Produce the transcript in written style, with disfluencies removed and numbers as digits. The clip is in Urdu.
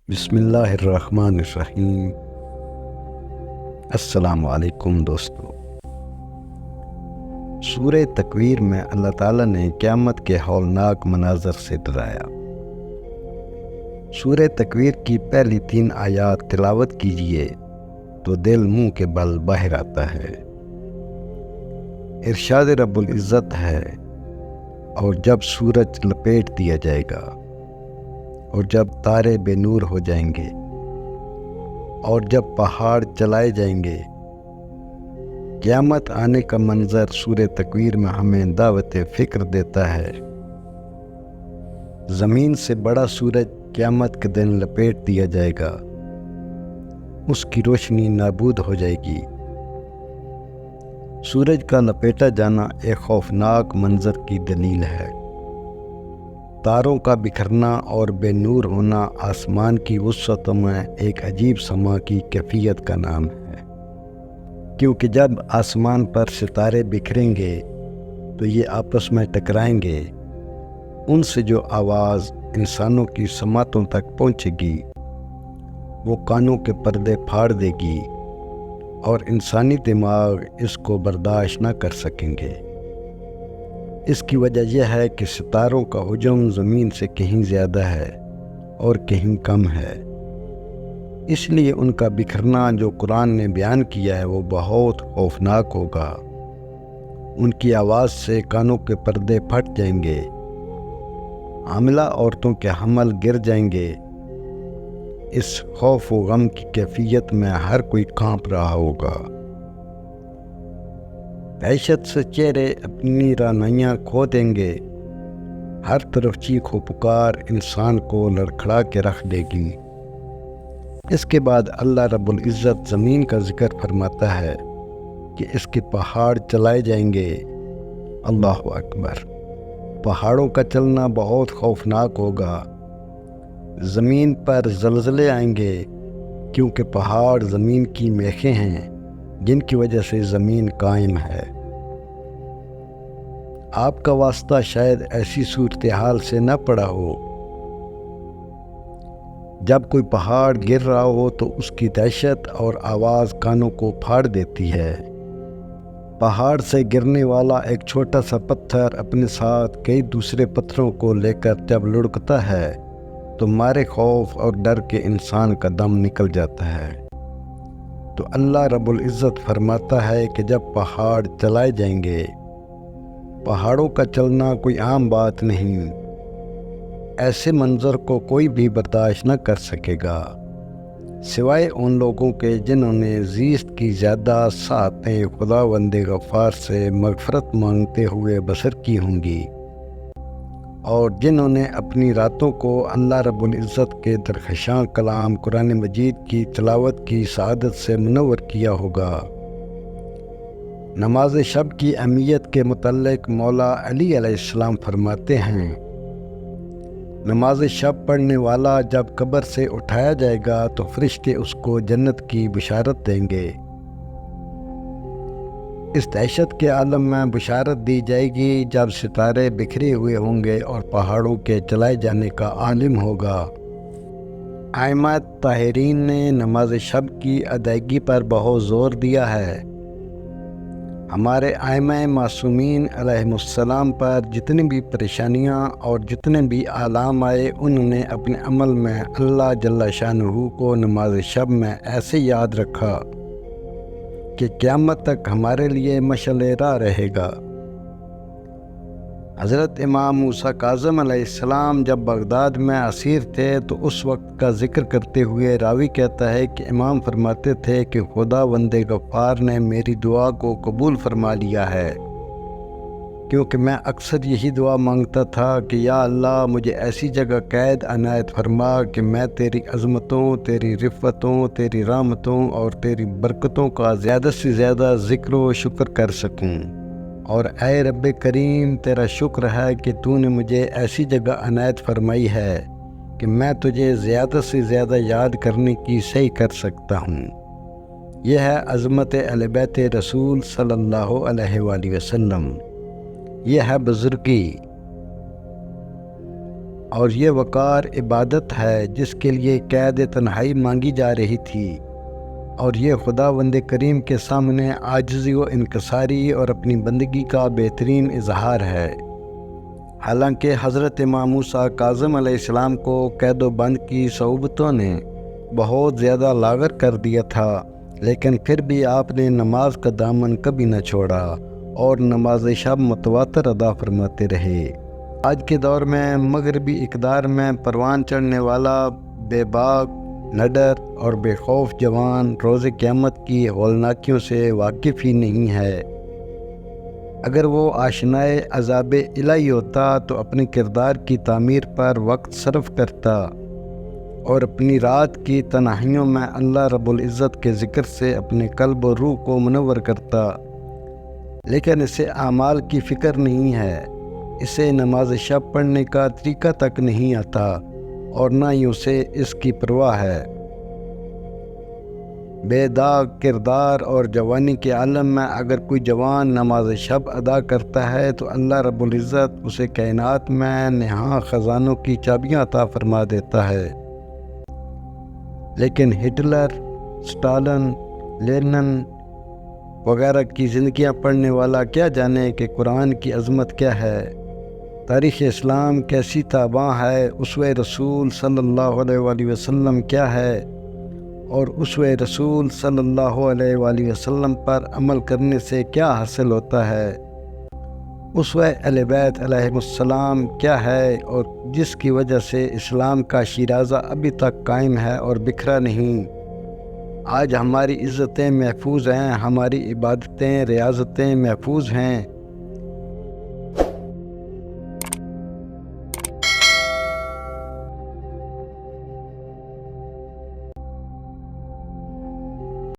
بسم اللہ الرحمن الرحیم۔ السلام علیکم دوستو۔ سورہ تکویر میں اللہ تعالیٰ نے قیامت کے ہولناک مناظر سے ڈرایا۔ سورہ تکویر کی پہلی 3 آیات تلاوت کیجئے تو دل منہ کے بل باہر آتا ہے۔ ارشاد رب العزت ہے، اور جب سورج لپیٹ دیا جائے گا، اور جب تارے بے نور ہو جائیں گے، اور جب پہاڑ چلائے جائیں گے۔ قیامت آنے کا منظر سورہ تکویر میں ہمیں دعوت فکر دیتا ہے۔ زمین سے بڑا سورج قیامت کے دن لپیٹ دیا جائے گا، اس کی روشنی نابود ہو جائے گی۔ سورج کا لپیٹا جانا ایک خوفناک منظر کی دلیل ہے۔ تاروں کا بکھرنا اور بے نور ہونا آسمان کی وسعتوں میں ایک عجیب سما کی کیفیت کا نام ہے، کیونکہ جب آسمان پر ستارے بکھریں گے تو یہ آپس میں ٹکرائیں گے۔ ان سے جو آواز انسانوں کی سماعتوں تک پہنچے گی وہ کانوں کے پردے پھاڑ دے گی، اور انسانی دماغ اس کو برداشت نہ کر سکیں گے۔ اس کی وجہ یہ ہے کہ ستاروں کا حجم زمین سے کہیں زیادہ ہے اور کہیں کم ہے، اس لیے ان کا بکھرنا جو قرآن نے بیان کیا ہے وہ بہت خوفناک ہوگا۔ ان کی آواز سے کانوں کے پردے پھٹ جائیں گے، حاملہ عورتوں کے حمل گر جائیں گے۔ اس خوف و غم کی کیفیت میں ہر کوئی کانپ رہا ہوگا۔ دہشت سے چہرے اپنی رہنمائیاں کھو دیں گے۔ ہر طرف چیخ و پکار انسان کو لڑکھڑا کے رکھ دے گی۔ اس کے بعد اللہ رب العزت زمین کا ذکر فرماتا ہے کہ اس کے پہاڑ چلائے جائیں گے۔ اللہ اکبر! پہاڑوں کا چلنا بہت خوفناک ہوگا۔ زمین پر زلزلے آئیں گے، کیونکہ پہاڑ زمین کی میخیں ہیں جن کی وجہ سے زمین قائم ہے۔ آپ کا واسطہ شاید ایسی صورتحال سے نہ پڑا ہو۔ جب کوئی پہاڑ گر رہا ہو تو اس کی دہشت اور آواز کانوں کو پھاڑ دیتی ہے۔ پہاڑ سے گرنے والا ایک چھوٹا سا پتھر اپنے ساتھ کئی دوسرے پتھروں کو لے کر جب لڑکتا ہے تو مارے خوف اور ڈر کے انسان کا دم نکل جاتا ہے۔ تو اللہ رب العزت فرماتا ہے کہ جب پہاڑ چلائے جائیں گے۔ پہاڑوں کا چلنا کوئی عام بات نہیں۔ ایسے منظر کو کوئی بھی برداشت نہ کر سکے گا، سوائے ان لوگوں کے جنہوں نے زیست کی زیادہ ساعتیں خداوند غفار سے مغفرت مانگتے ہوئے بسر کی ہوں گی، اور جنہوں نے اپنی راتوں کو اللہ رب العزت کے درخشاں کلام قرآن مجید کی تلاوت کی سعادت سے منور کیا ہوگا۔ نماز شب کی اہمیت کے متعلق مولا علی علیہ السلام فرماتے ہیں، نماز شب پڑھنے والا جب قبر سے اٹھایا جائے گا تو فرشتے اس کو جنت کی بشارت دیں گے۔ اس دہشت کے عالم میں بشارت دی جائے گی جب ستارے بکھرے ہوئے ہوں گے اور پہاڑوں کے چلائے جانے کا عالم ہوگا۔ ائمہ طاہرین نے نماز شب کی ادائیگی پر بہت زور دیا ہے۔ ہمارے ائمہ معصومین علیہم السلام پر جتنی بھی پریشانیاں اور جتنے بھی آلام آئے، انہوں نے اپنے عمل میں اللہ جل شانہ کو نماز شب میں ایسے یاد رکھا کہ قیامت تک ہمارے لیے مشعل راہ رہے گا۔ حضرت امام موسیٰ کاظم علیہ السلام جب بغداد میں اسیر تھے تو اس وقت کا ذکر کرتے ہوئے راوی کہتا ہے کہ امام فرماتے تھے کہ خداوند غفار نے میری دعا کو قبول فرما لیا ہے، کیونکہ میں اکثر یہی دعا مانگتا تھا کہ یا اللہ مجھے ایسی جگہ قید عنایت فرما کہ میں تیری عظمتوں، تیری رفتوں، تیری رحمتوں اور تیری برکتوں کا زیادہ سے زیادہ ذکر و شکر کر سکوں۔ اور اے رب کریم، تیرا شکر ہے کہ تو نے مجھے ایسی جگہ عنایت فرمائی ہے کہ میں تجھے زیادہ سے زیادہ یاد کرنے کی سعی کر سکتا ہوں۔ یہ ہے عظمت اہل بیت رسول صلی اللہ علیہ وآلہ وسلم، یہ ہے بزرگی۔ اور یہ وقار عبادت ہے جس کے لیے قید تنہائی مانگی جا رہی تھی، اور یہ خداوند کریم کے سامنے عاجزی و انکساری اور اپنی بندگی کا بہترین اظہار ہے۔ حالانکہ حضرت امام موسیٰ کاظم علیہ السلام کو قید و بند کی صعوبتوں نے بہت زیادہ لاغر کر دیا تھا، لیکن پھر بھی آپ نے نماز کا دامن کبھی نہ چھوڑا اور نماز شب متواتر ادا فرماتے رہے۔ آج کے دور میں مغربی اقدار میں پروان چڑھنے والا بے باک، نڈر اور بے خوف جوان روز قیامت کی ہولناکیوں سے واقف ہی نہیں ہے۔ اگر وہ آشنائے عذاب الہی ہوتا تو اپنے کردار کی تعمیر پر وقت صرف کرتا اور اپنی رات کی تنہائیوں میں اللہ رب العزت کے ذکر سے اپنے قلب و روح کو منور کرتا، لیکن اسے اعمال کی فکر نہیں ہے، اسے نماز شب پڑھنے کا طریقہ تک نہیں آتا اور نہ ہی اسے اس کی پرواہ ہے۔ بے داغ کردار اور جوانی کے عالم میں اگر کوئی جوان نماز شب ادا کرتا ہے تو اللہ رب العزت اسے کائنات میں نہاں خزانوں کی چابیاں عطا فرما دیتا ہے۔ لیکن ہٹلر، سٹالن، لینن وغیرہ کی زندگیاں پڑھنے والا کیا جانے کہ قرآن کی عظمت کیا ہے، تاریخ اسلام کیسی تاباں ہے، اسوہ رسول صلی اللہ علیہ وآلہ وسلم کیا ہے، اور اسوہ رسول صلی اللہ علیہ وآلہ وسلم پر عمل کرنے سے کیا حاصل ہوتا ہے، اسوہ اہل بیت علیہم السلام کیا ہے، اور جس کی وجہ سے اسلام کا شیرازہ ابھی تک قائم ہے اور بکھرا نہیں۔ آج ہماری عزتیں محفوظ ہیں، ہماری عبادتیں ریاضتیں محفوظ ہیں،